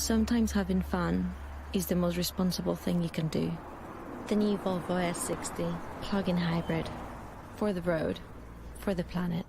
Sometimes having fun is the most responsible thing you can do. The new Volvo S60 plug-in hybrid. For the road, for the planet.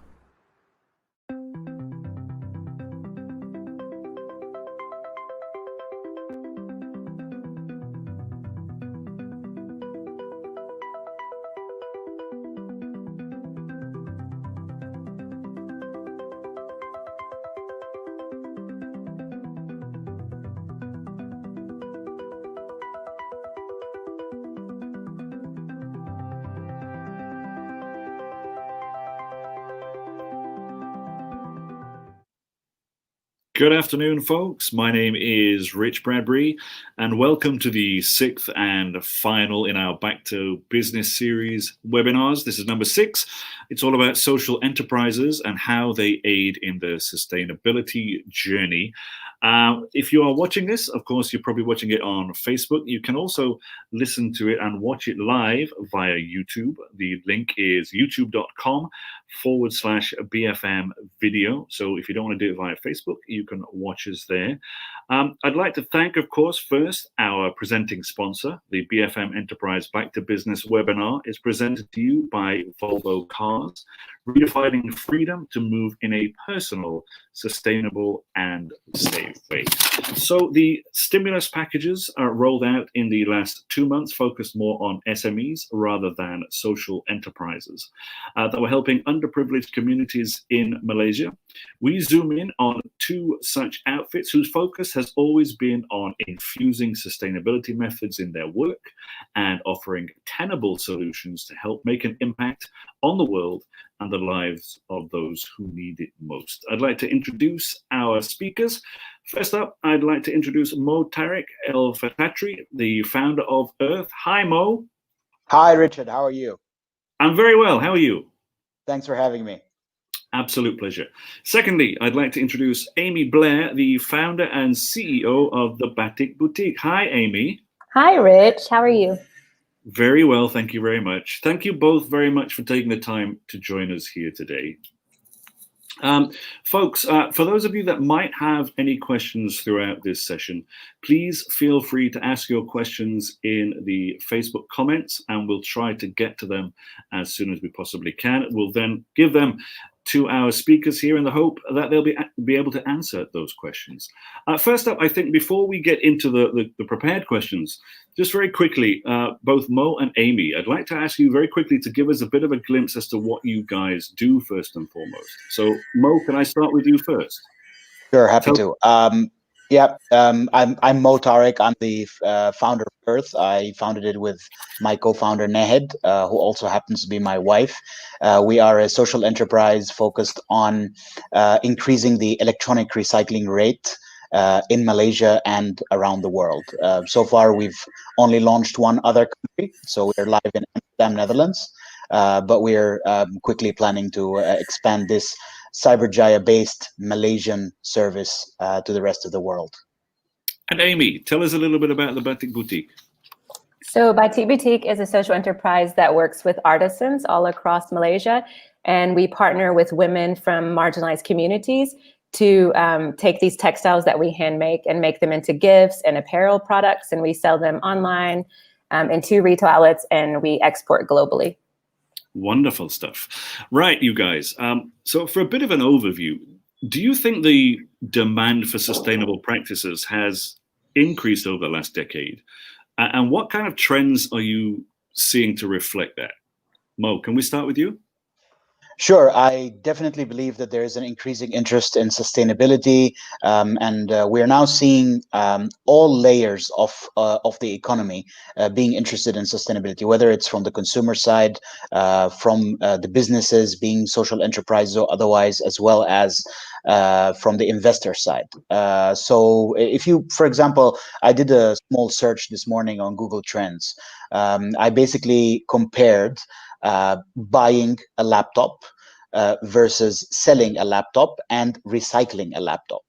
Good afternoon, folks. My name is Rich Bradbury, and welcome to the sixth and final in our Back to Business series webinars. This is number 6. It's all about social enterprises and how they aid in their sustainability journey. If you are watching this, of course, you're probably watching it on Facebook. You can also listen to it and watch it live via YouTube. The link is youtube.com/BFM video. So if you don't want to do it via Facebook, you can watch us there. I'd like to thank, of course, first our presenting sponsor. The BFM Enterprise Back to Business webinar is presented to you by Volvo Cars, redefining freedom to move in a personal, sustainable, and safe way. So the stimulus packages are rolled out in the last 2 months, focused more on SMEs rather than social enterprises that were helping underprivileged communities in Malaysia. We zoom in on 2 such outfits whose focus has always been on infusing sustainability methods in their work and offering tenable solutions to help make an impact on the world and the lives of those who need it most. I'd like to introduce our speakers. First up, I'd like to introduce Tarek El-Fatatry, the founder of ERTH. Hi, Mo. Hi, Richard. How are you? I'm very well. How are you? Thanks for having me. Absolute pleasure. Secondly, I'd like to introduce Amy Blair, the founder and CEO of the Batik boutique. Hi, Amy. Hi, Rich. How are you? Very well, thank you very much. Thank you both very much for taking the time to join us here today. Folks, for those of you that might have any questions throughout this session, please feel free to ask your questions in the Facebook comments, and we'll try to get to them as soon as we possibly can. We'll then give them to our speakers here in the hope that they'll be able to answer those questions. First up, I think before we get into the prepared questions, just very quickly, both Mo and Amy, I'd like to ask you very quickly to give us a bit of a glimpse as to what you guys do first and foremost. So Mo, can I start with you first? Sure, happy to. I'm Mo Tarek. I'm the founder of ERTH. I founded it with my co-founder Nehed, who also happens to be my wife. We are a social enterprise focused on increasing the electronic recycling rate in Malaysia and around the world. So far, we've only launched one other country, so we're live in Amsterdam, Netherlands, but we're quickly planning to expand this Cyberjaya-based Malaysian service to the rest of the world. And Amy, tell us a little bit about the Batik Boutique. So Batik Boutique is a social enterprise that works with artisans all across Malaysia, and we partner with women from marginalized communities to take these textiles that we hand make and make them into gifts and apparel products, and we sell them online in 2 retail outlets, and we export globally. Wonderful stuff. Right, you guys. So for a bit of an overview, do you think the demand for sustainable practices has increased over the last decade? And what kind of trends are you seeing to reflect that? Mo, can we start with you? Sure, I definitely believe that there is an increasing interest in sustainability, and we are now seeing all layers of the economy being interested in sustainability, whether it's from the consumer side, from the businesses being social enterprises or otherwise, as well as from the investor side. So if you, for example, I did a small search this morning on Google Trends. I basically compared buying a laptop versus selling a laptop and recycling a laptop.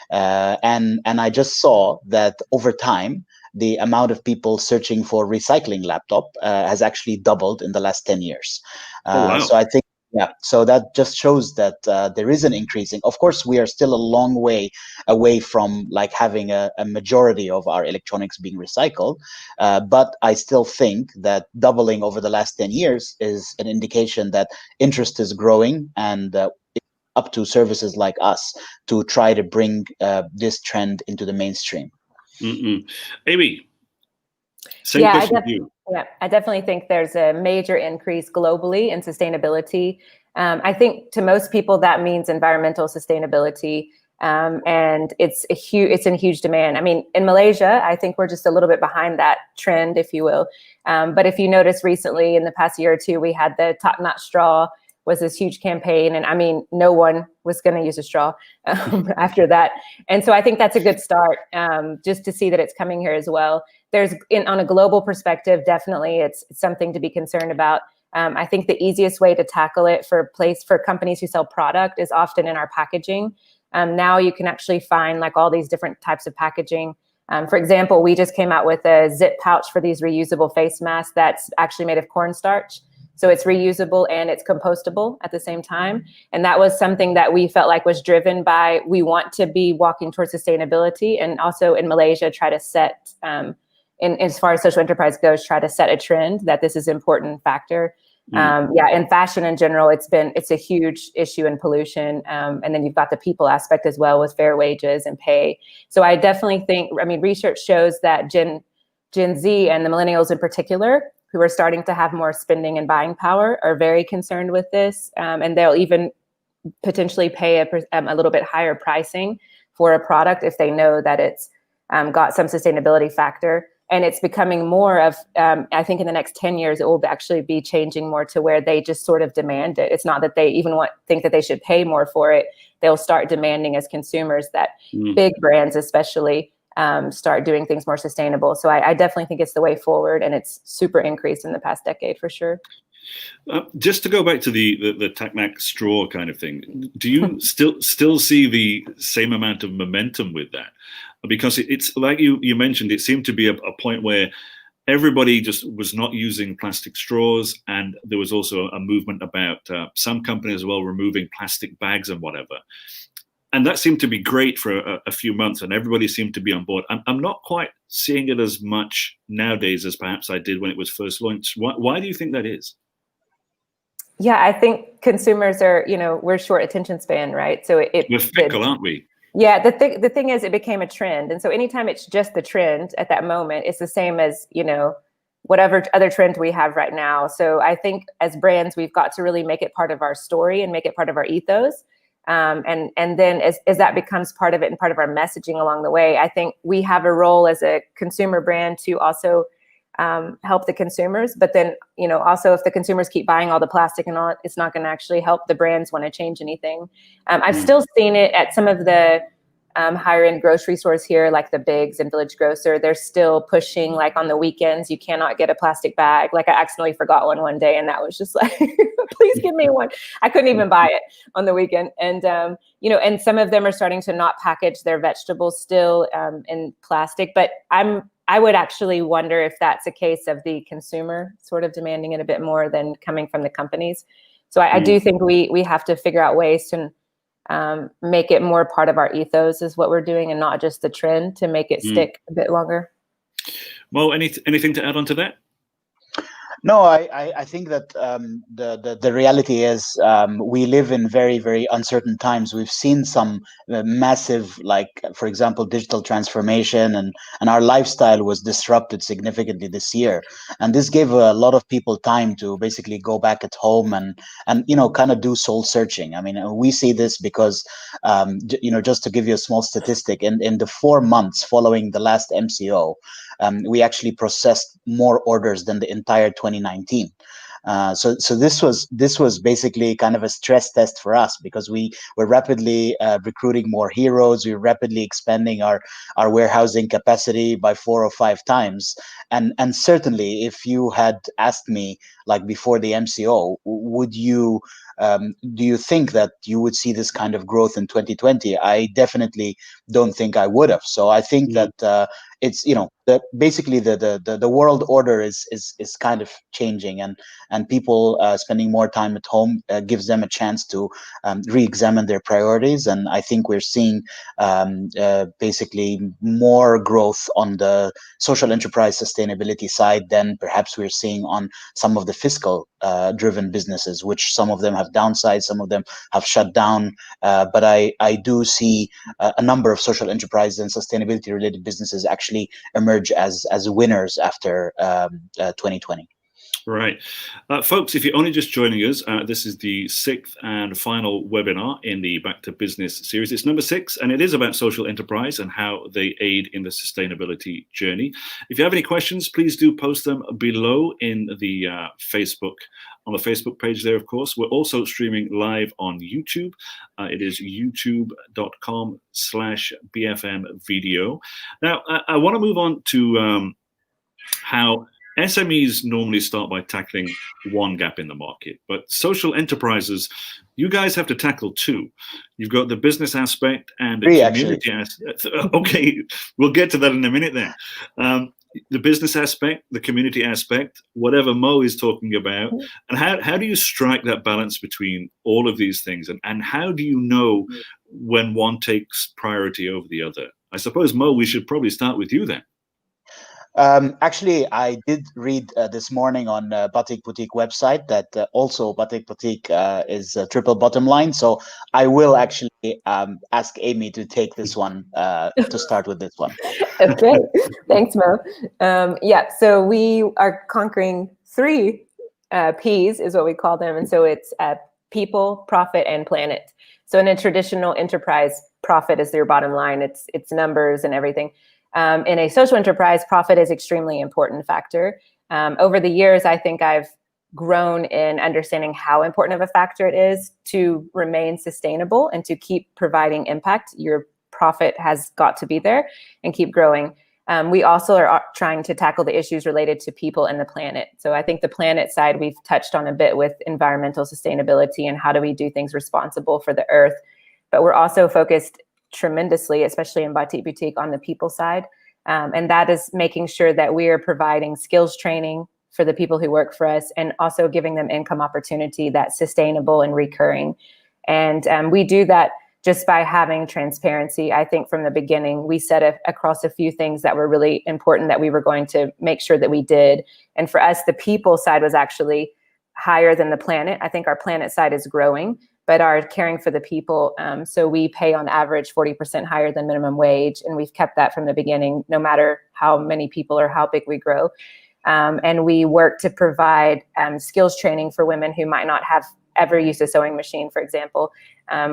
And I just saw that over time, the amount of people searching for recycling laptop has actually doubled in the last 10 years. Oh, wow. So I think Yeah, so that just shows that there is an increasing. Of course, we are still a long way away from like having a majority of our electronics being recycled, but I still think that doubling over the last 10 years is an indication that interest is growing, and it's up to services like us to try to bring this trend into the mainstream. Amy, same question to you. Yeah, I definitely think there's a major increase globally in sustainability. I think to most people that means environmental sustainability, and it's in huge demand. I mean, in Malaysia, I think we're just a little bit behind that trend, if you will. But if you notice recently, in the past year or two, we had the Top Knot Straw was this huge campaign, and I mean, no one was going to use a straw after that. And so I think that's a good start, just to see that it's coming here as well. There's on a global perspective, definitely it's something to be concerned about. I think the easiest way to tackle it for companies who sell product is often in our packaging. Now you can actually find like all these different types of packaging. For example, we just came out with a zip pouch for these reusable face masks that's actually made of cornstarch. So it's reusable and it's compostable at the same time. And that was something that we felt like was driven by, we want to be walking towards sustainability, and also in Malaysia try to set, as far as social enterprise goes, try to set a trend that this is an important factor. Yeah, in fashion in general, it's a huge issue in pollution. And then you've got the people aspect as well with fair wages and pay. So I definitely think, I mean, research shows that Gen Z and the millennials in particular, who are starting to have more spending and buying power, are very concerned with this. And they'll even potentially pay a little bit higher pricing for a product if they know that it's got some sustainability factor. And it's becoming more of, I think in the next 10 years, it will actually be changing more to where they just sort of demand it. It's not that they even think that they should pay more for it. They'll start demanding as consumers that big brands especially start doing things more sustainable. So I definitely think it's the way forward, and it's super increased in the past decade for sure. Just to go back to the Tac-Mac straw kind of thing, do you still see the same amount of momentum with that? Because it's like you mentioned, it seemed to be a point where everybody just was not using plastic straws, and there was also a movement about some companies as well removing plastic bags and whatever. And that seemed to be great for a few months, and everybody seemed to be on board. I'm not quite seeing it as much nowadays as perhaps I did when it was first launched. Why do you think that is? Yeah, I think consumers are, we're short attention span, right? So we're fickle, aren't we? Yeah, the thing is, it became a trend. And so anytime it's just the trend at that moment, it's the same as, whatever other trend we have right now. So I think as brands, we've got to really make it part of our story and make it part of our ethos. And then as that becomes part of it and part of our messaging along the way, I think we have a role as a consumer brand to also help the consumers. But then, also if the consumers keep buying all the plastic and all, it's not going to actually help the brands want to change anything. I've still seen it at some of the higher end grocery stores here, like the Bigs and Village Grocer. They're still pushing, like on the weekends, you cannot get a plastic bag. Like I accidentally forgot one day, and that was just like, please give me one. I couldn't even buy it on the weekend. And, and some of them are starting to not package their vegetables still in plastic. But I would actually wonder if that's a case of the consumer sort of demanding it a bit more than coming from the companies. So I do think we have to figure out ways to make it more part of our ethos is what we're doing, and not just the trend, to make it stick a bit longer. Well, anything to add on to that? No, I think that the reality is we live in very, very uncertain times. We've seen some massive, like, for example, digital transformation, and our lifestyle was disrupted significantly this year. And this gave a lot of people time to basically go back at home and kind of do soul searching. I mean, we see this because, just to give you a small statistic, in the 4 months following the last MCO, we actually processed more orders than the entire 2019. So this was basically kind of a stress test for us, because we were rapidly recruiting more heroes. We were rapidly expanding our warehousing capacity by 4 or 5 times. And certainly, if you had asked me, like before the MCO, do you think that you would see this kind of growth in 2020? I definitely don't think I would have. So I think that it's basically the world order is kind of changing, and people spending more time at home gives them a chance to re-examine their priorities. And I think we're seeing basically more growth on the social enterprise sustainability side than perhaps we're seeing on some of the fiscal driven businesses, which some of them have downsized, some of them have shut down. But I do see a number of social enterprise and sustainability related businesses actually emerge as winners after 2020. Right. Folks, if you're only just joining us, this is the 6th and final webinar in the Back to Business series. It's number 6, and it is about social enterprise and how they aid in the sustainability journey. If you have any questions, please do post them below in the Facebook, on the Facebook page there, of course. We're also streaming live on YouTube. It is youtube.com/BFM video. Now, I want to move on to how SMEs normally start by tackling one gap in the market, but social enterprises, you guys have to tackle 2. You've got the business aspect and the community aspect. Okay, we'll get to that in a minute then. The business aspect, the community aspect, whatever Mo is talking about, and how do you strike that balance between all of these things, and how do you know when one takes priority over the other? I suppose, Mo, we should probably start with you then. Actually, I did read this morning on Batik Boutique website that also Batik Boutique is a triple bottom line. So I will actually ask Amy to take this one, to start with this one. Okay, thanks, Mo. Yeah, so we are conquering 3 P's is what we call them. And so it's people, profit, and planet. So in a traditional enterprise, profit is your bottom line. It's numbers and everything. In a social enterprise, profit is extremely important factor. Over the years, I think I've grown in understanding how important of a factor it is to remain sustainable and to keep providing impact. Your profit has got to be there and keep growing. We also are trying to tackle the issues related to people and the planet. So I think the planet side we've touched on a bit with environmental sustainability and how do we do things responsible for the earth. But we're also focused tremendously, especially in Batik Boutique, on the people side. And that is making sure that we are providing skills training for the people who work for us and also giving them income opportunity that's sustainable and recurring. And we do that just by having transparency. I think from the beginning, we set across a few things that were really important that we were going to make sure that we did. And for us, the people side was actually higher than the planet. I think our planet side is growing, but our caring for the people. So we pay on average 40% higher than minimum wage. And we've kept that from the beginning, no matter how many people or how big we grow. And we work to provide skills training for women who might not have ever used a sewing machine, for example.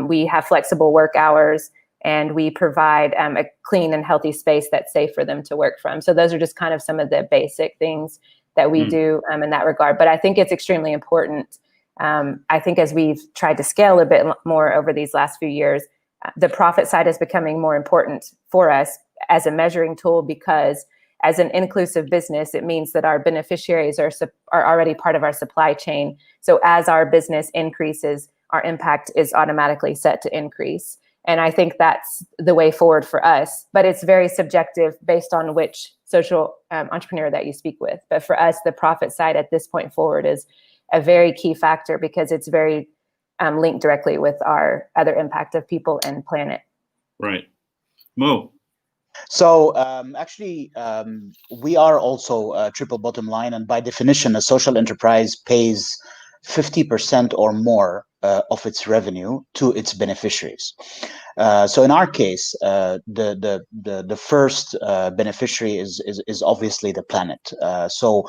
We have flexible work hours, and we provide a clean and healthy space that's safe for them to work from. So those are just kind of some of the basic things that we do in that regard. But I think it's extremely important. I think as we've tried to scale a bit more over these last few years, the profit side is becoming more important for us as a measuring tool, because as an inclusive business, it means that our beneficiaries are already part of our supply chain. So as our business increases, our impact is automatically set to increase. And I think that's the way forward for us. But it's very subjective based on which social entrepreneur that you speak with. But for us, the profit side at this point forward is a very key factor, because it's very linked directly with our other impact of people and planet. Right. Mo? So actually, we are also a triple bottom line, and by definition, a social enterprise pays 50% or more of its revenue to its beneficiaries. So in our case, the first beneficiary is obviously the planet. So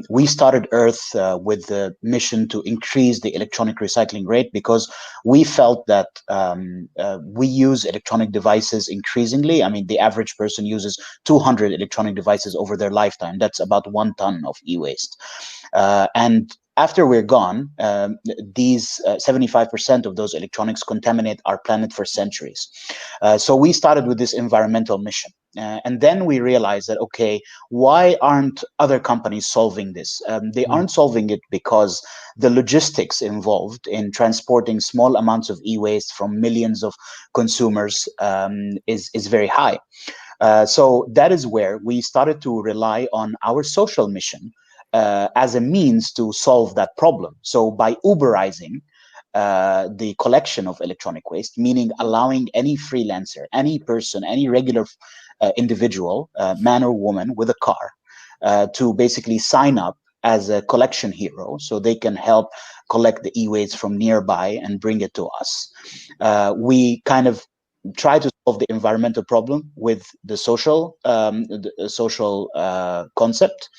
we started Earth with the mission to increase the electronic recycling rate, because we felt that we use electronic devices increasingly. I mean, the average person uses 200 electronic devices over their lifetime. That's about 1 ton of e-waste. And after we're gone, these 75% of those electronics contaminate our planet for centuries. So we started with this environmental mission. And then we realized that, okay, why aren't other companies solving this? They aren't solving it because the logistics involved in transporting small amounts of e-waste from millions of consumers is very high. So that is where we started to rely on our social mission as a means to solve that problem. So by Uberizing the collection of electronic waste, meaning allowing any freelancer, any person, any regular individual, man or woman with a car, to basically sign up as a collection hero, so they can help collect the e-waste from nearby and bring it to us. We kind of try to solve the environmental problem with the social concept.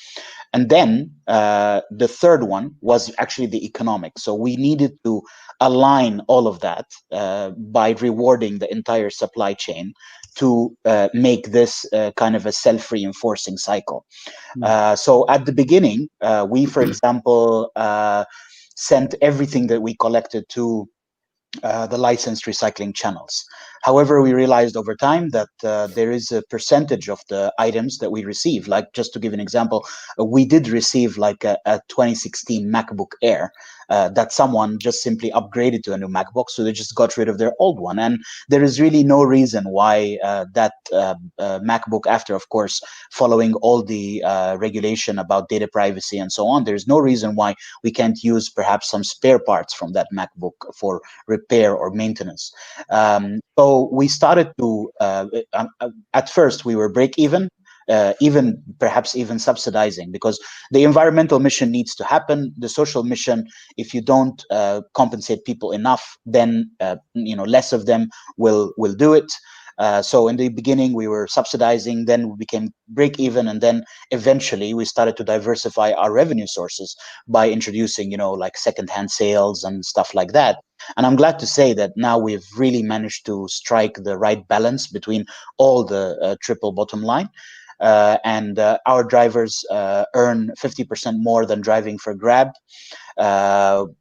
And then the third one was actually the economic. So we needed to align all of that by rewarding the entire supply chain to make this kind of a self-reinforcing cycle. So at the beginning, we, for example, sent everything that we collected to the licensed recycling channels. However, we realized over time that there is a percentage of the items that we receive. Like, just to give an example, we did receive like a 2016 MacBook Air that someone just simply upgraded to a new MacBook, so they just got rid of their old one. And there is really no reason why that MacBook, after, of course, following all the regulation about data privacy and so on, there's no reason why we can't use perhaps some spare parts from that MacBook for repair or maintenance. So we started to, at first we were break even, even perhaps even subsidizing, because the environmental mission needs to happen. The social mission, if you don't compensate people enough, then less of them will do it. So in the beginning we were subsidizing, then we became break even, and then eventually we started to diversify our revenue sources by introducing, like secondhand sales and stuff like that. And I'm glad to say that now we've really managed to strike the right balance between all the triple bottom line. And our drivers earn 50% more than driving for Grab.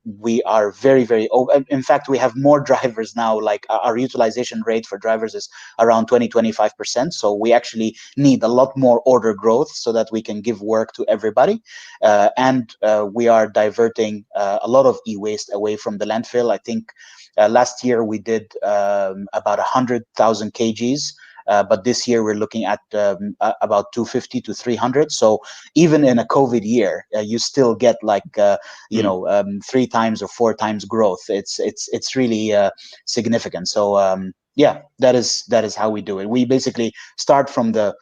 We are very, very, in fact, we have more drivers now. Like, our utilization rate for drivers is around 20-25%. So we actually need a lot more order growth so that we can give work to everybody. And we are diverting a lot of e-waste away from the landfill. I think last year we did about 100,000 kgs. But this year we're looking at about 250 to 300. So even in a COVID year, you still get like 3 times or 4 times growth. It's really significant. So yeah, that is how we do it. We basically start from the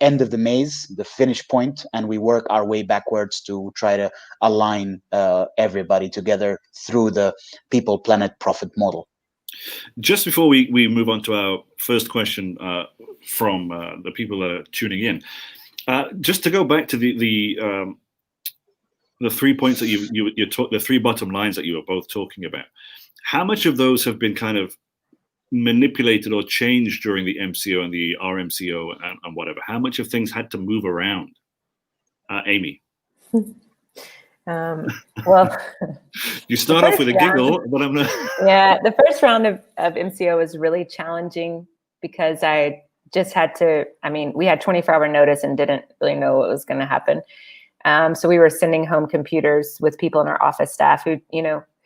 end of the maze, the finish point, and we work our way backwards to try to align everybody together through the people, planet, profit model. Just before we move on to our first question from the people that are tuning in, just to go back to the 3 points that the 3 bottom lines that you were both talking about, how much of those have been kind of manipulated or changed during the MCO and the RMCO and whatever? How much of things had to move around? Amy? Well, you start off with a giggle, but I'm not. Yeah, the first round of MCO was really challenging because I just had to, we had 24-hour notice and didn't really know what was going to happen. So we were sending home computers with people in our office staff who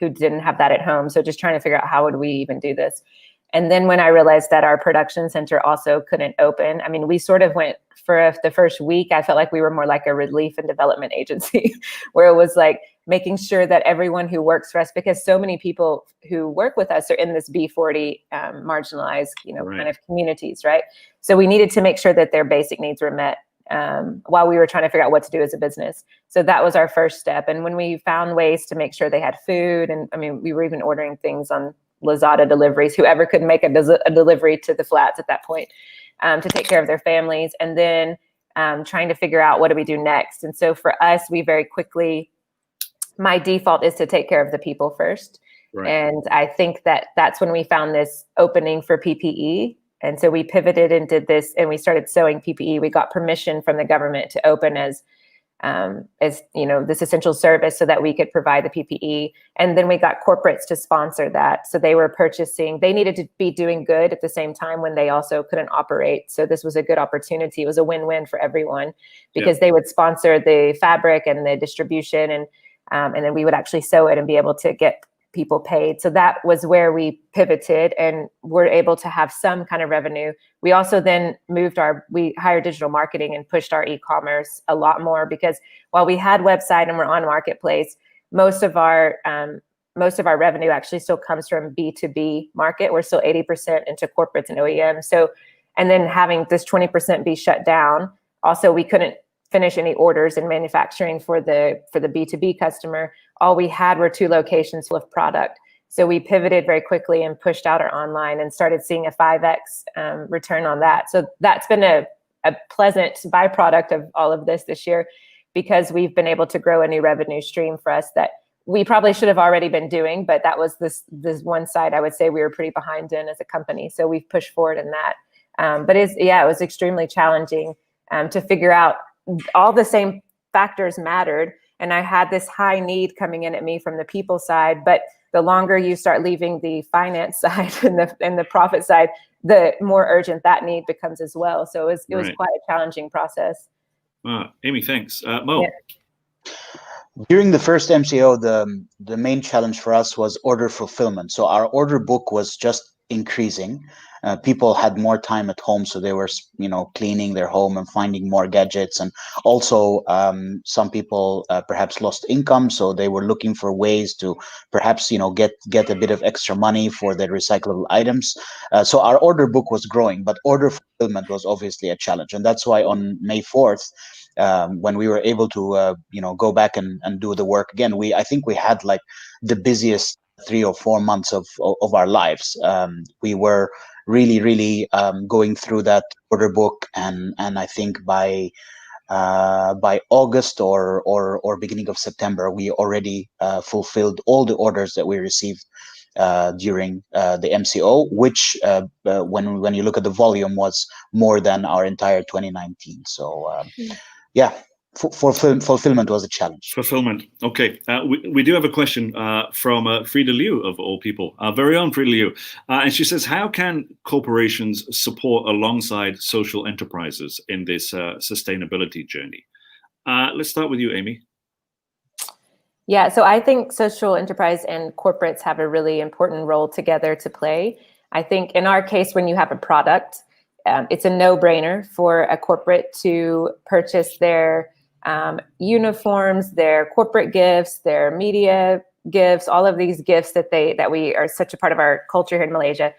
didn't have that at home. So just trying to figure out how would we even do this. And then when I realized that our production center also couldn't open, we sort of went for the first week, I felt like we were more like a relief and development agency where it was like making sure that everyone who works for us, because so many people who work with us are in this B40 marginalized, right, kind of communities, right? So we needed to make sure that their basic needs were met while we were trying to figure out what to do as a business. So that was our first step. And when we found ways to make sure they had food, and we were even ordering things on Lazada deliveries, whoever could make a delivery to the flats at that point, to take care of their families, and then trying to figure out what do we do next. And so for us, we very quickly, my default is to take care of the people first. Right. And I think that that's when we found this opening for PPE. And so we pivoted and did this, and we started sewing PPE. We got permission from the government to open as this essential service so that we could provide the PPE. And then we got corporates to sponsor that. So they were purchasing, they needed to be doing good at the same time when they also couldn't operate. So this was a good opportunity. It was a win-win for everyone because they would sponsor the fabric and the distribution, and then we would actually sew it and be able to get people paid. So that was where we pivoted and were able to have some kind of revenue. We also then we hired digital marketing and pushed our e-commerce a lot more, because while we had website and we're on marketplace, most of our revenue actually still comes from B2B market. We're still 80% into corporates and OEMs. So, and then having this 20% be shut down, also we couldn't finish any orders in manufacturing for the B2B customer. All we had were 2 locations full of product. So we pivoted very quickly and pushed out our online and started seeing a 5x return on that. So that's been a pleasant byproduct of all of this year, because we've been able to grow a new revenue stream for us that we probably should have already been doing, but that was this one side I would say we were pretty behind in as a company. So we've pushed forward in that. But it was extremely challenging to figure out. All the same factors mattered, and I had this high need coming in at me from the people side, but the longer you start leaving the finance side and the profit side, the more urgent that need becomes as well. So it was quite a challenging process. Amy, thanks. Mo? Yeah. During the first MCO, the main challenge for us was order fulfillment. So our order book was just increasing. People had more time at home, so they were, cleaning their home and finding more gadgets. And also, some people perhaps lost income, so they were looking for ways to perhaps, get a bit of extra money for their recyclable items. So our order book was growing, but order fulfillment was obviously a challenge, and that's why on May 4th. When we were able to, go back and do the work again, I think we had like the busiest 3 or 4 months of our lives. We were really going through that order book, and I think by August or beginning of September, we already fulfilled all the orders that we received during the MCO, which when you look at the volume was more than our entire 2019. So fulfillment was a challenge. Fulfillment. Okay. We do have a question from Frida Liu, of all people, our very own Frida Liu. And she says, how can corporations support alongside social enterprises in this sustainability journey? Let's start with you, Amy. Yeah, so I think social enterprise and corporates have a really important role together to play. I think in our case, when you have a product, it's a no-brainer for a corporate to purchase their uniforms, their corporate gifts, their media gifts, all of these gifts that we are such a part of our culture here in Malaysia.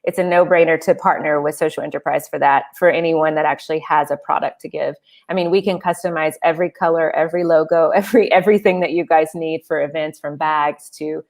It's a no-brainer to partner with social enterprise for that, for anyone that actually has a product to give. I mean, we can customize every color, every logo, everything that you guys need for events, from bags to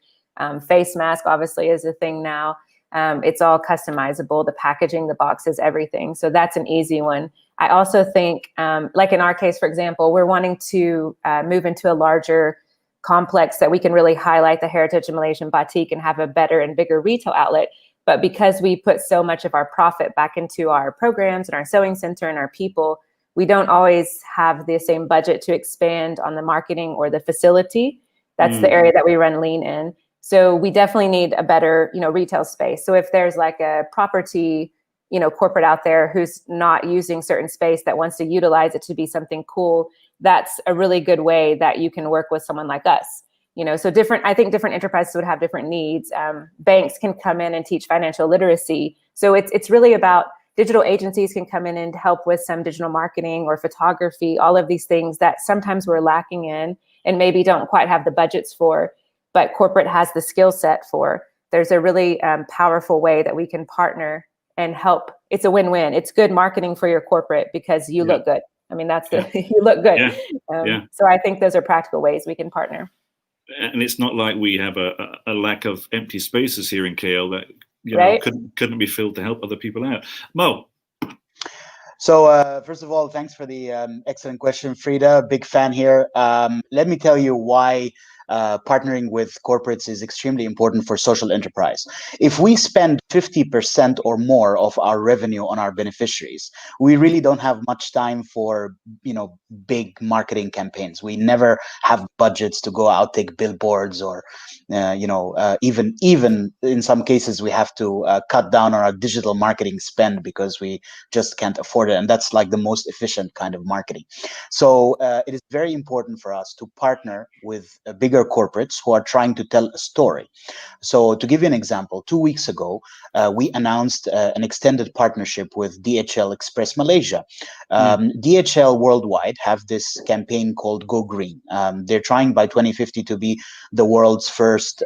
face mask, obviously, is a thing now. It's all customizable, the packaging, the boxes, everything. So that's an easy one. I also think, like in our case, for example, we're wanting to move into a larger complex that we can really highlight the heritage of Malaysian batik and have a better and bigger retail outlet. But because we put so much of our profit back into our programs and our sewing center and our people, we don't always have the same budget to expand on the marketing or the facility. That's the area that we run lean in. So we definitely need a better, retail space. So if there's like a property, corporate out there who's not using certain space that wants to utilize it to be something cool, that's a really good way that you can work with someone like us. So I think different enterprises would have different needs. Banks can come in and teach financial literacy. So it's really about digital agencies can come in and help with some digital marketing or photography, all of these things that sometimes we're lacking in and maybe don't quite have the budgets for, but corporate has the skill set for. There's a really powerful way that we can partner and help. It's a win-win. It's good marketing for your corporate because you look good. I mean, that's you look good. So I think those are practical ways we can partner. And it's not like we have a lack of empty spaces here in KL that couldn't be filled to help other people out. Mo. So first of all, thanks for the excellent question, Frida. Big fan here. Let me tell you why partnering with corporates is extremely important for social enterprise. If we spend 50% or more of our revenue on our beneficiaries, we really don't have much time for, big marketing campaigns. We never have budgets to go out, take billboards, or, even in some cases, we have to cut down on our digital marketing spend because we just can't afford it. And that's like the most efficient kind of marketing. So it is very important for us to partner with bigger bigger corporates who are trying to tell a story. So to give you an example, 2 weeks ago, we announced an extended partnership with DHL Express Malaysia. DHL worldwide have this campaign called Go Green. They're trying by 2050 to be the world's first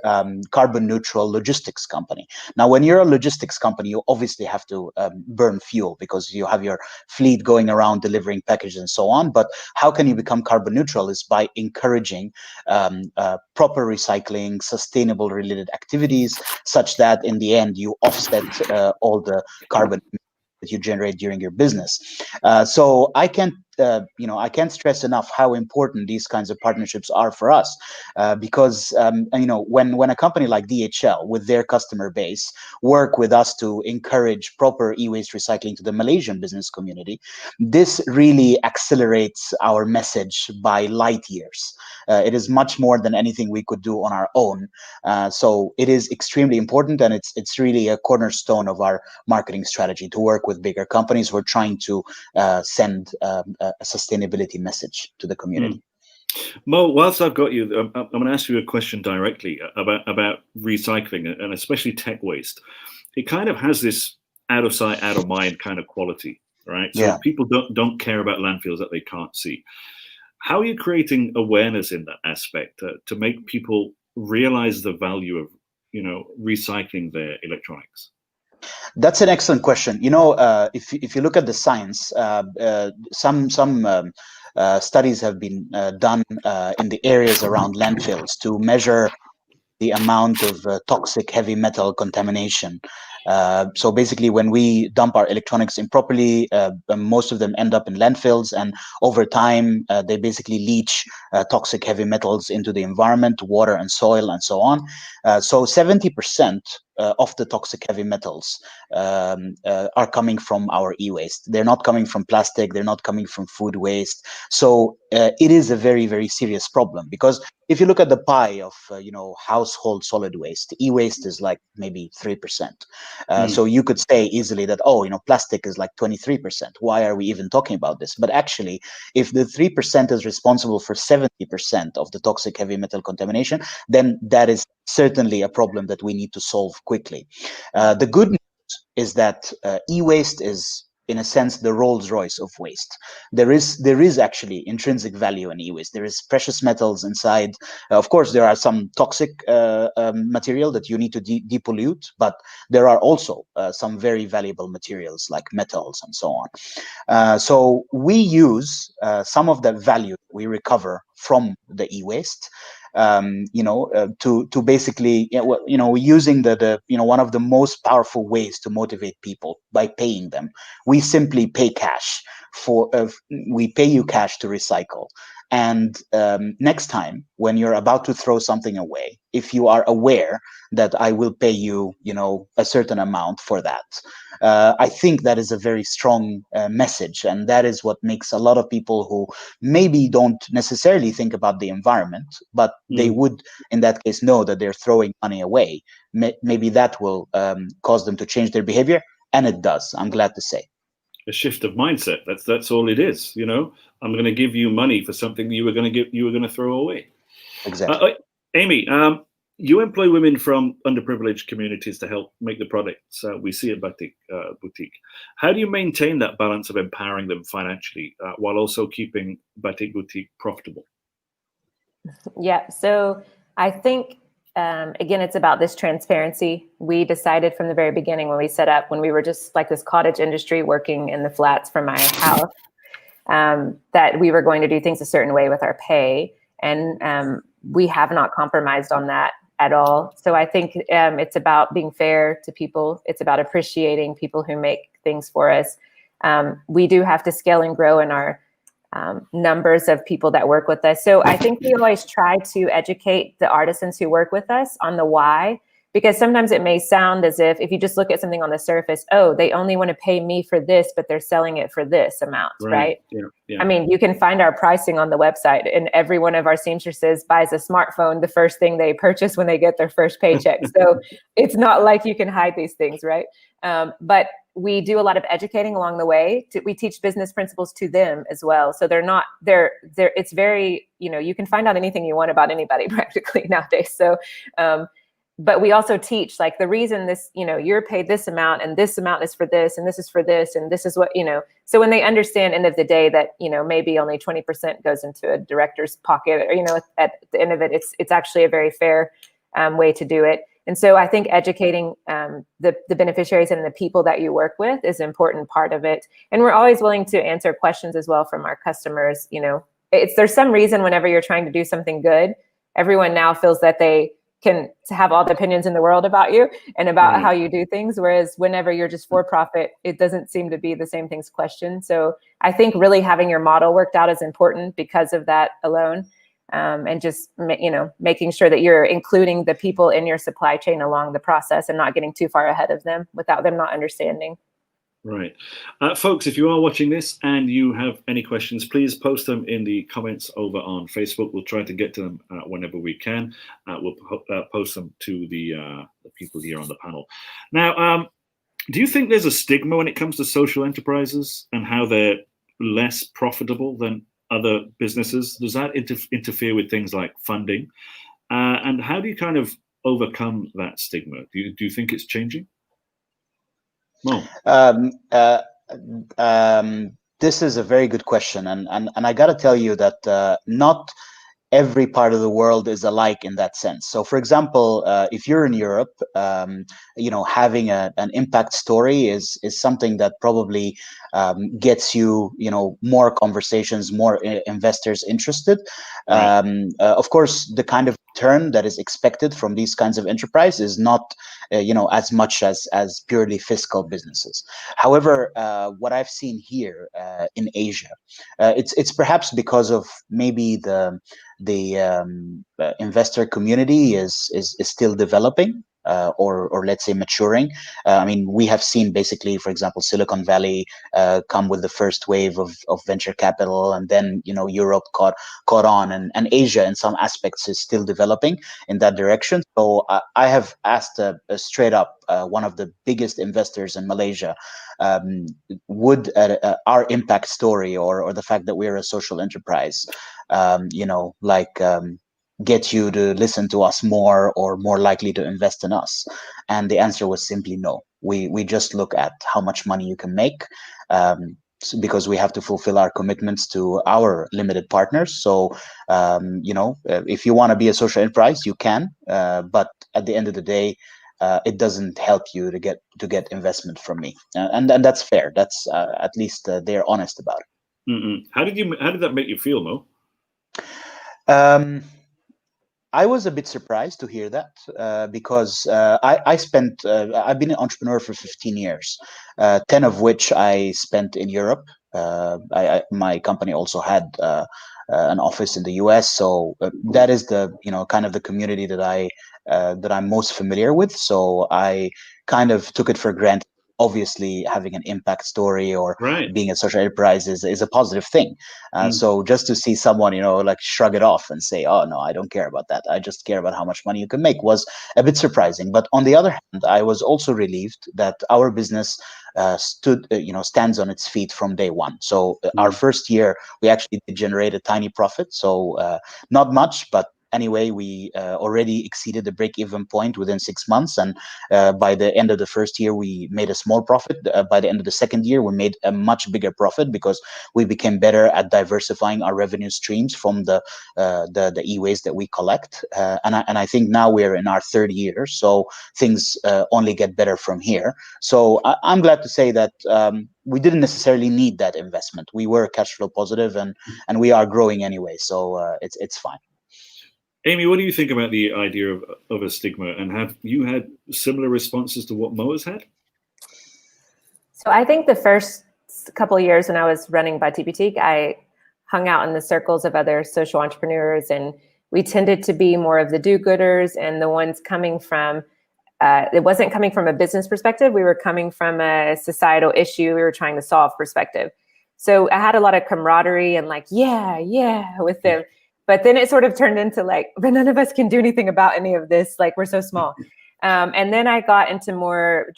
carbon neutral logistics company. Now, when you're a logistics company, you obviously have to burn fuel because you have your fleet going around delivering packages and so on. But how can you become carbon neutral is by encouraging proper recycling, sustainable related activities, such that in the end you offset all the carbon that you generate during your business. So I can't, I can't stress enough how important these kinds of partnerships are for us, because when a company like DHL with their customer base work with us to encourage proper e-waste recycling to the Malaysian business community, this really accelerates our message by light years. It is much more than anything we could do on our own. So it is extremely important, and it's really a cornerstone of our marketing strategy to work with bigger companies who are trying to send a sustainability message to the community. Mo, whilst I've got you, I'm going to ask you a question directly about recycling, and especially tech waste. It kind of has this out of sight, out of mind kind of quality, right? So people don't care about landfills that they can't see. How are you creating awareness in that aspect to make people realize the value of, recycling their electronics? That's an excellent question. If you look at the science, some studies have been done in the areas around landfills to measure the amount of toxic heavy metal contamination. So basically, when we dump our electronics improperly, most of them end up in landfills, and over time, they basically leach toxic heavy metals into the environment, water and soil, and so on. So 70% of the toxic heavy metals are coming from our e-waste. They're not coming from plastic. They're not coming from food waste. So it is a very, very serious problem, because if you look at the pie of household solid waste, e-waste is like maybe 3%. So you could say easily that, plastic is like 23%. Why are we even talking about this? But actually, if the 3% is responsible for 70% of the toxic heavy metal contamination, then that is certainly a problem that we need to solve quickly. The good news is that e-waste is, in a sense, the Rolls-Royce of waste. There is actually intrinsic value in e-waste. There is precious metals inside. Of course, there are some toxic material that you need to depollute, but there are also some very valuable materials like metals and so on. So we use some of the value we recover from the e-waste to basically, using one of the most powerful ways to motivate people by paying them. We simply pay cash we pay you cash to recycle. And next time when you're about to throw something away, if you are aware that I will pay you, a certain amount for that, I think that is a very strong message. And that is what makes a lot of people who maybe don't necessarily think about the environment, but they would, in that case, know that they're throwing money away. Maybe that will cause them to change their behavior. And it does, I'm glad to say. A shift of mindset. That's all it is. I'm going to give you money for something you were going to throw away. Exactly. Amy, you employ women from underprivileged communities to help make the products we see at Batik Boutique. How do you maintain that balance of empowering them financially while also keeping Batik Boutique profitable? Yeah, so I think, again, it's about this transparency. We decided from the very beginning when we set up, when we were just like this cottage industry working in the flats from my house, that we were going to do things a certain way with our pay. And we have not compromised on that at all. So I think it's about being fair to people. It's about appreciating people who make things for us. We do have to scale and grow in our numbers of people that work with us. So I think we always try to educate the artisans who work with us on the why, because sometimes it may sound as if you just look at something on the surface, oh, they only want to pay me for this, but they're selling it for this amount, right? Yeah. I mean, you can find our pricing on the website, and every one of our seamstresses buys a smartphone the first thing they purchase when they get their first paycheck. So it's not like you can hide these things, right? But we do a lot of educating along the way. We teach business principles to them as well. So it's very, you can find out anything you want about anybody practically nowadays. So, but we also teach like the reason this, you're paid this amount and this amount is for this and this is for this and this is what, so when they understand end of the day that, maybe only 20% goes into a director's pocket, or, at the end of it, it's actually a very fair way to do it. And so I think educating the beneficiaries and the people that you work with is an important part of it. And we're always willing to answer questions as well from our customers. There's some reason whenever you're trying to do something good, everyone now feels that they can have all the opinions in the world about you and about how you do things. Whereas whenever you're just for profit, it doesn't seem to be the same things questioned. So I think really having your model worked out is important because of that alone. And just, making sure that you're including the people in your supply chain along the process and not getting too far ahead of them without them not understanding. Right. Folks, if you are watching this and you have any questions, please post them in the comments over on Facebook. We'll try to get to them whenever we can. We'll post them to the people here on the panel. Now, do you think there's a stigma when it comes to social enterprises and how they're less profitable than other businesses? Does that interfere with things like funding? And how do you kind of overcome that stigma? Do you think it's changing? Mo? This is a very good question, and I got to tell you that not every part of the world is alike in that sense. So, for example, if you're in Europe, having an impact story is something that probably gets you, more conversations, more investors interested. Right. Of course, the kind of return that is expected from these kinds of enterprise is not, as much as purely fiscal businesses. However, what I've seen here in Asia, it's perhaps because of maybe the investor community is still developing. Or let's say maturing. I mean, we have seen basically, for example, Silicon Valley come with the first wave of venture capital, and then Europe caught on, and Asia in some aspects is still developing in that direction. So I have asked straight up one of the biggest investors in Malaysia, would our impact story or the fact that we're a social enterprise, get you to listen to us more or more likely to invest in us? And the answer was simply no. We just look at how much money you can make, because we have to fulfill our commitments to our limited partners. So, if you want to be a social enterprise, you can, but at the end of the day, it doesn't help you to get investment from me, and that's fair. That's at least they're honest about it. How did that make you feel, Mo? I was a bit surprised to hear that, because I've been an entrepreneur for 15 years, 10 of which I spent in Europe. My company also had an office in the US, so that is the kind of the community that I'm most familiar with. So I kind of took it for granted. Obviously, having an impact story or being a social enterprise is a positive thing. So just to see someone, shrug it off and say, "Oh no, I don't care about that. I just care about how much money you can make," was a bit surprising. But on the other hand, I was also relieved that our business stands on its feet from day one. So our first year, we actually did generate a tiny profit. So not much, but anyway, we already exceeded the break-even point within 6 months, and by the end of the first year, we made a small profit. By the end of the second year, we made a much bigger profit because we became better at diversifying our revenue streams from the e-waste that we collect. And I think now we're in our third year, so things only get better from here. So I'm glad to say that we didn't necessarily need that investment. We were cash flow positive, and we are growing anyway, so it's fine. Amy, what do you think about the idea of a stigma, and have you had similar responses to what Mo has had? So I think the first couple of years when I was running Batik Boutique, I hung out in the circles of other social entrepreneurs, and we tended to be more of the do-gooders and the ones coming from, it wasn't coming from a business perspective, we were coming from a societal issue we were trying to solve perspective. So I had a lot of camaraderie and yeah, with them. But then it sort of turned into but none of us can do anything about any of this. We're so small. And then I got into more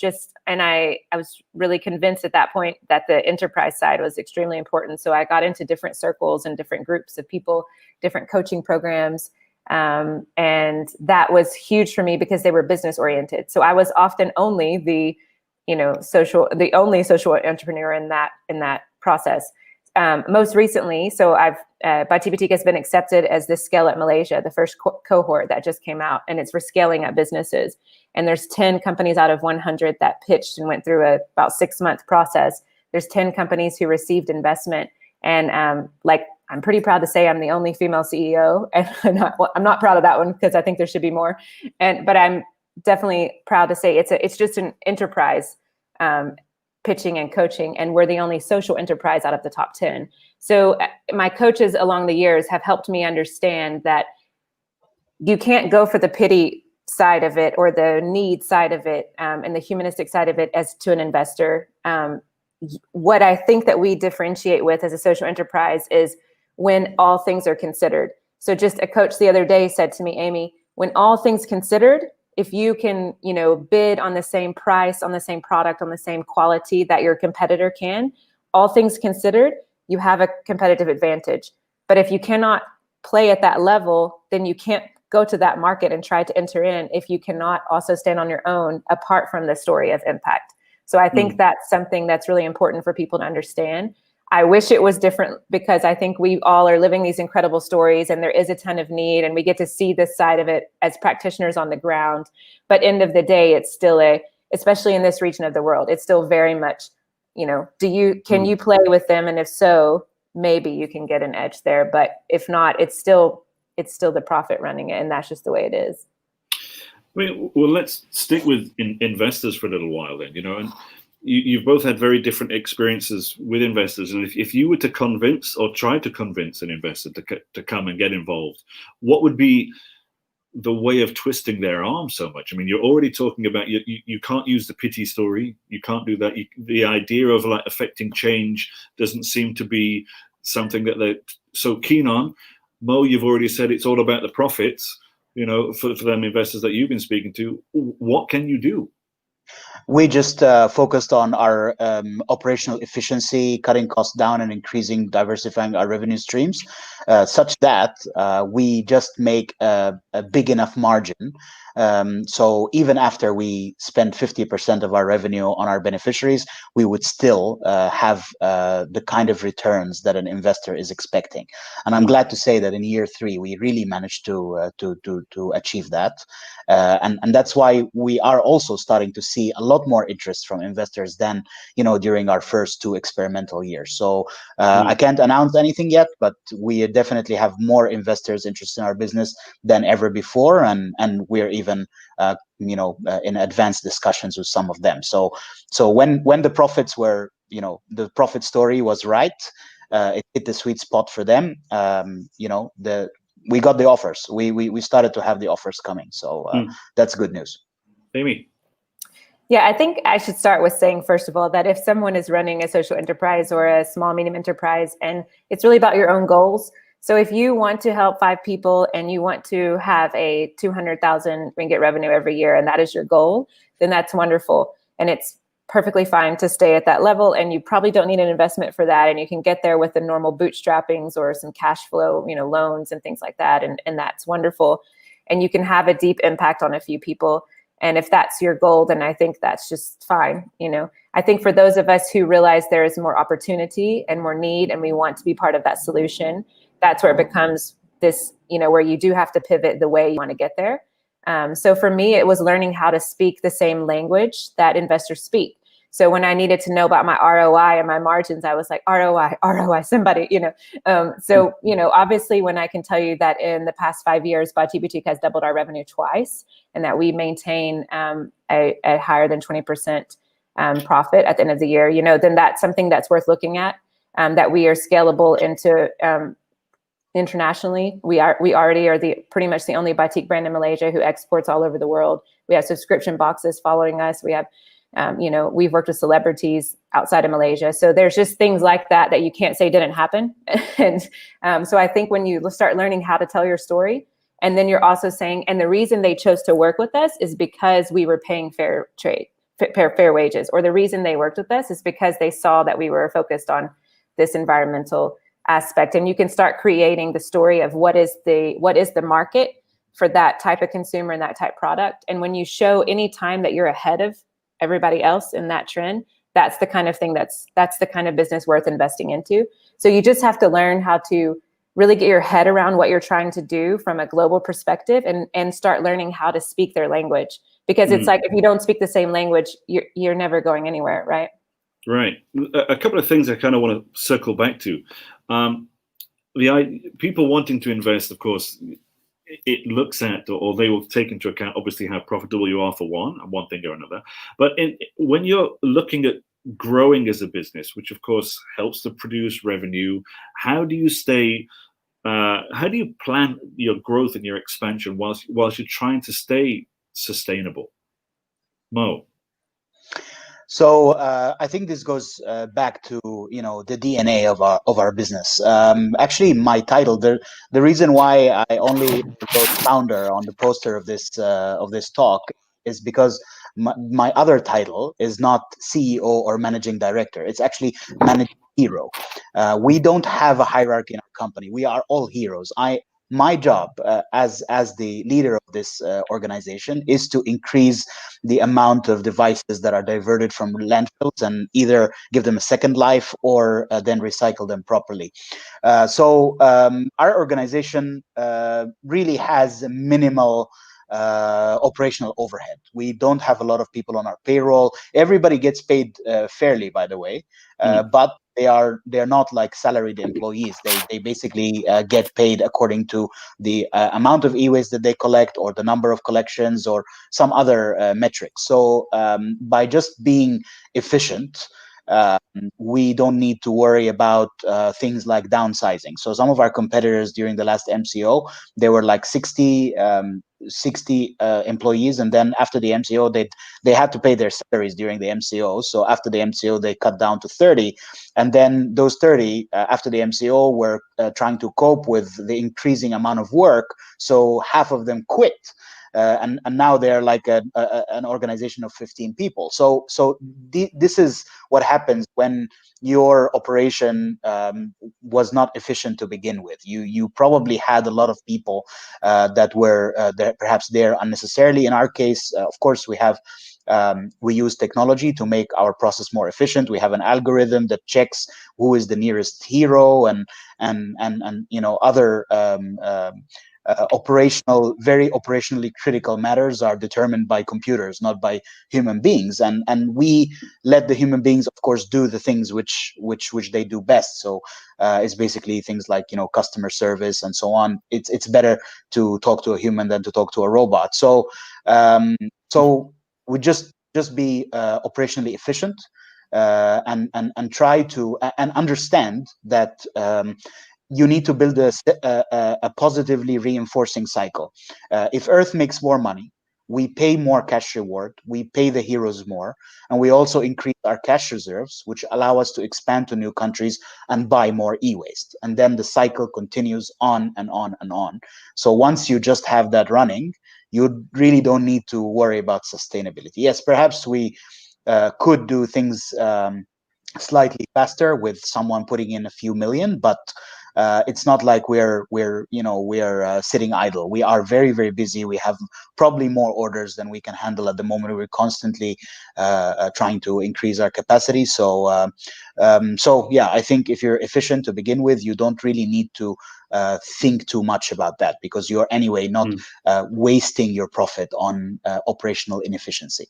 and I was really convinced at that point that the enterprise side was extremely important. So I got into different circles and different groups of people, different coaching programs. And that was huge for me because they were business oriented. So I was often only the only social entrepreneur in that process. Most recently, so Batik Boutique has been accepted as the Scale Up Malaysia, the first cohort that just came out, and it's for scaling up businesses. And there's 10 companies out of 100 that pitched and went through about 6-month process. There's 10 companies who received investment. And I'm pretty proud to say I'm the only female CEO, and I'm not proud of that one because I think there should be more. But I'm definitely proud to say it's just an enterprise pitching and coaching, and we're the only social enterprise out of the top 10. So my coaches along the years have helped me understand that you can't go for the pity side of it or the need side of it and the humanistic side of it as to an investor. What I think that we differentiate with as a social enterprise is when all things are considered. So just a coach the other day said to me, Amy, when all things considered, if you can, bid on the same price, on the same product, on the same quality that your competitor can, all things considered, you have a competitive advantage. But if you cannot play at that level, then you can't go to that market and try to enter in if you cannot also stand on your own apart from the story of impact. So I think that's something that's really important for people to understand. I wish it was different because I think we all are living these incredible stories and there is a ton of need and we get to see this side of it as practitioners on the ground. But end of the day, it's still especially in this region of the world, it's still very much, can you play with them? And if so, maybe you can get an edge there. But if not, it's still the profit running it. And that's just the way it is. Well, let's stick with investors for a little while then, and you've both had very different experiences with investors. And if you were to convince or try to convince an investor to come and get involved, what would be the way of twisting their arm so much? I mean, you're already talking about you can't use the pity story. You can't do that. The idea of affecting change doesn't seem to be something that they're so keen on. Mo, you've already said it's all about the profits. For them investors that you've been speaking to, what can you do? We just focused on our operational efficiency, cutting costs down and diversifying our revenue streams, such that we just make a big enough margin. So even after we spend 50% of our revenue on our beneficiaries, we would still have the kind of returns that an investor is expecting. And I'm glad to say that in year 3, we really managed to achieve that. And that's why we are also starting to see a lot more interest from investors than during our first 2 experimental years. So I can't announce anything yet, but we definitely have more investors interested in our business than ever before, and we're even in advanced discussions with some of them. So when the profits were the profit story was right, it hit the sweet spot for them. We got the offers. We started to have the offers coming. So that's good news. Amy. Yeah, I think I should start with saying, first of all, that if someone is running a social enterprise or a small, medium enterprise, and it's really about your own goals. So if you want to help 5 people and you want to have a 200,000 ringgit revenue every year, and that is your goal, then that's wonderful. And it's perfectly fine to stay at that level. And you probably don't need an investment for that. And you can get there with the normal bootstrappings or some cash flow, loans and things like that. And that's wonderful. And you can have a deep impact on a few people. And if that's your goal, then I think that's just fine. I think for those of us who realize there is more opportunity and more need, and we want to be part of that solution, that's where it becomes this, where you do have to pivot the way you want to get there. So for me, it was learning how to speak the same language that investors speak. So when I needed to know about my ROI and my margins, I was like, ROI, somebody, obviously when I can tell you that in the past 5 years, Batik Boutique has doubled our revenue twice, and that we maintain a higher than 20% profit at the end of the year, then that's something that's worth looking at, that we are scalable into internationally. We already are pretty much the only batik brand in Malaysia who exports all over the world. We have subscription boxes following us. We have, we've worked with celebrities outside of Malaysia. So there's just things like that you can't say didn't happen. And so I think when you start learning how to tell your story And then you're also saying, and the reason they chose to work with us is because we were paying fair wages, or the reason they worked with us is because they saw that we were focused on this environmental aspect. And you can start creating the story of what is the market for that type of consumer and that type product. And when you show any time that you're ahead of everybody else in that trend, that's the kind of thing that's the kind of business worth investing into. So you just have to learn how to really get your head around what you're trying to do from a global perspective, and start learning how to speak their language. Because it's like, if you don't speak the same language, you're never going anywhere, right? Right. A couple of things I kind of want to circle back to. People wanting to invest, of course, it looks at, or they will take into account, obviously, how profitable you are for one thing or another. But when you're looking at growing as a business, which of course helps to produce revenue, how do you plan your growth and your expansion whilst you're trying to stay sustainable? Mo? So I think this goes back to the DNA of our business. Actually, my title, the reason why I only wrote founder on the poster of this talk is because my other title is not CEO or managing director. It's actually managing hero. We don't have a hierarchy in our company. We are all heroes. My job as the leader of this organization is to increase the amount of devices that are diverted from landfills and either give them a second life or then recycle them properly. So our organization really has a minimal operational overhead. We don't have a lot of people on our payroll. Everybody gets paid fairly, by the way, but they're not like salaried employees. They basically get paid according to the amount of e-waste that they collect, or the number of collections, or some other metrics. So by just being efficient, we don't need to worry about things like downsizing. So some of our competitors during the last MCO, they were like 60 employees, and then after the MCO, they had to pay their salaries during the MCO. So after the MCO, they cut down to 30, and then those 30 after the MCO were trying to cope with the increasing amount of work. So half of them quit. And now they're like an organization of 15 people. So this is what happens when your operation was not efficient to begin with. You probably had a lot of people that were perhaps there unnecessarily. In our case, of course, we use technology to make our process more efficient. We have an algorithm that checks who is the nearest hero, and other very operationally critical matters are determined by computers, not by human beings, and we let the human beings, of course, do the things which they do best. So it's basically things like customer service and so on. It's better to talk to a human than to talk to a robot. So we just be operationally efficient, and try to and understand that you need to build a positively reinforcing cycle. If Earth makes more money, we pay more cash reward, we pay the heroes more, and we also increase our cash reserves, which allow us to expand to new countries and buy more e-waste. And then the cycle continues on and on and on. So once you just have that running, you really don't need to worry about sustainability. Yes, perhaps we could do things slightly faster with someone putting in a few million, but it's not like we're sitting idle. We are very, very busy. We have probably more orders than we can handle at the moment. We're constantly trying to increase our capacity. So yeah, I think if you're efficient to begin with, you don't really need to think too much about that, because you're anyway not wasting your profit on operational inefficiency.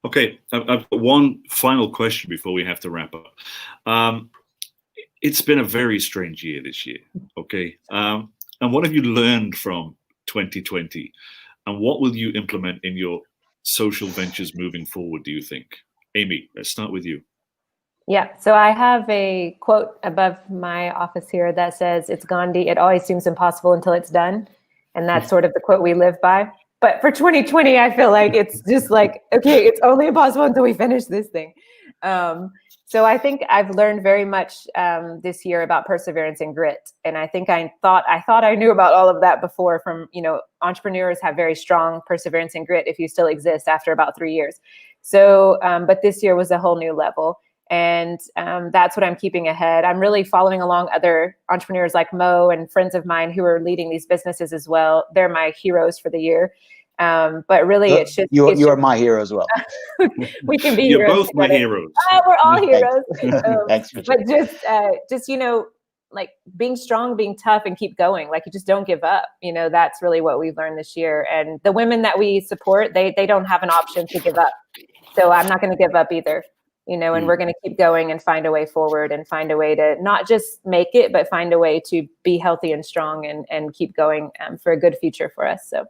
Okay, I've got one final question before we have to wrap up. It's been a very strange year this year, okay? And what have you learned from 2020? And what will you implement in your social ventures moving forward, do you think? Amy, let's start with you. Yeah, so I have a quote above my office here that says, "It's Gandhi, it always seems impossible until it's done." And that's sort of the quote we live by. But for 2020, I feel like it's just like, okay, it's only impossible until we finish this thing. So I think I've learned very much this year about perseverance and grit. And I think I thought I knew about all of that before from, entrepreneurs have very strong perseverance and grit if you still exist after about 3 years. So, but this year was a whole new level. And that's what I'm keeping ahead. I'm really following along other entrepreneurs like Mo and friends of mine who are leading these businesses as well. They're my heroes for the year. But really, it's just you are my hero as well. We can be You're heroes both my together. heroes. Oh, we're all heroes. Thanks, But just like being strong, being tough, and keep going. Like you just don't give up. That's really what we've learned this year. And the women that we support, they don't have an option to give up. So I'm not going to give up either. And we're going to keep going and find a way forward and find a way to not just make it, but find a way to be healthy and strong and keep going for a good future for us. So.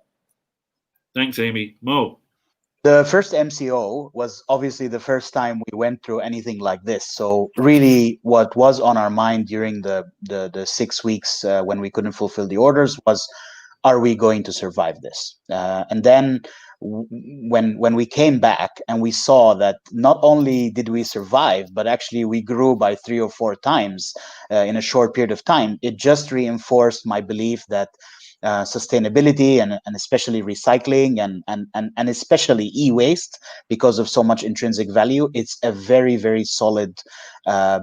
Thanks, Amy. Mo. The first MCO was obviously the first time we went through anything like this. So really what was on our mind during the 6 weeks when we couldn't fulfill the orders was, are we going to survive this? And then when we came back and we saw that not only did we survive, but actually we grew by 3 or 4 times in a short period of time, it just reinforced my belief that sustainability and especially recycling and especially e-waste, because of so much intrinsic value, it's a very, very solid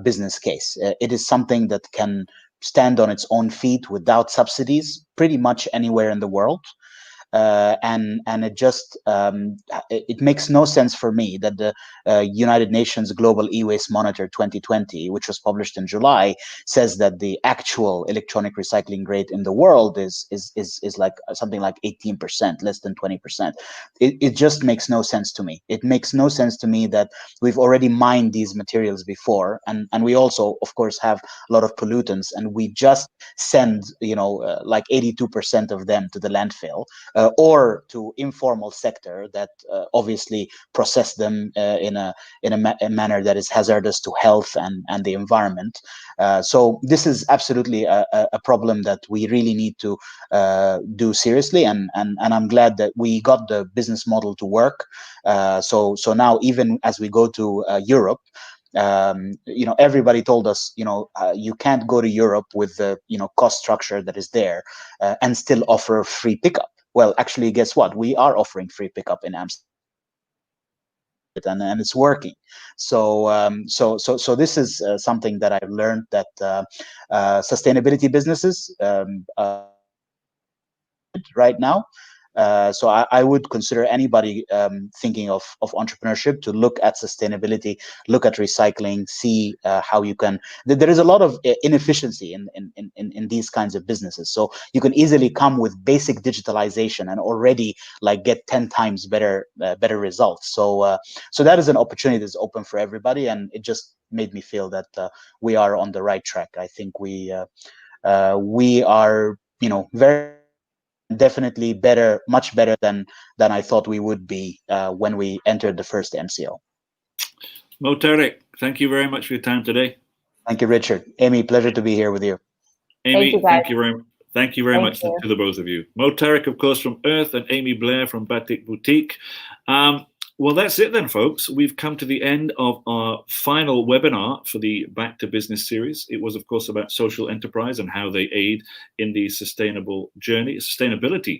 business case. It is something that can stand on its own feet without subsidies pretty much anywhere in the world. And it just it makes no sense for me that the United Nations Global E-Waste Monitor 2020, which was published in July, says that the actual electronic recycling rate in the world is like something like 18%, less than 20%. It just makes no sense to me. It makes no sense to me that we've already mined these materials before, and we also, of course, have a lot of pollutants, and we just send like 82% of them to the landfill. Or to informal sector that obviously process them in a manner that is hazardous to health and the environment. So this is absolutely a problem that we really need to do seriously, and I'm glad that we got the business model to work. So now even as we go to Europe, everybody told us, you can't go to Europe with the cost structure that is there and still offer free pickup. Well, actually, guess what? We are offering free pickup in Amsterdam, and it's working. So this is something that I've learned, that sustainability businesses right now. So I would consider anybody thinking of entrepreneurship to look at sustainability, look at recycling, see how you can. There is a lot of inefficiency in these kinds of businesses. So you can easily come with basic digitalization and already like get 10 times better results. So that is an opportunity that's open for everybody, and it just made me feel that we are on the right track. I think we are very definitely better, much better than I thought we would be when we entered the first MCO. Mo, Tarek, thank you very much for your time today. Thank you, Richard. Amy, pleasure to be here with you. Amy, thank you very much to the both of you. Mo Tarek, of course, from ERTH, and Amy Blair from Batik Boutique. Well, that's it then, folks. We've come to the end of our final webinar for the Back to Business series. It was, of course, about social enterprise and how they aid in the sustainability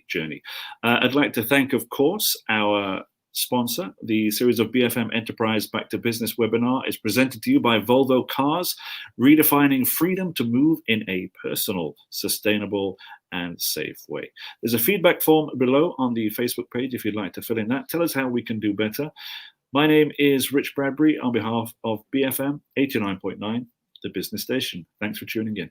journey. I'd like to thank, of course, our sponsor. The series of BFM Enterprise Back to Business webinar is presented to you by Volvo Cars, redefining freedom to move in a personal, sustainable, and safe way. There's a feedback form below on the Facebook page if you'd like to fill in that. Tell us how we can do better. My name is Rich Bradbury on behalf of BFM 89.9, the business station. Thanks for tuning in.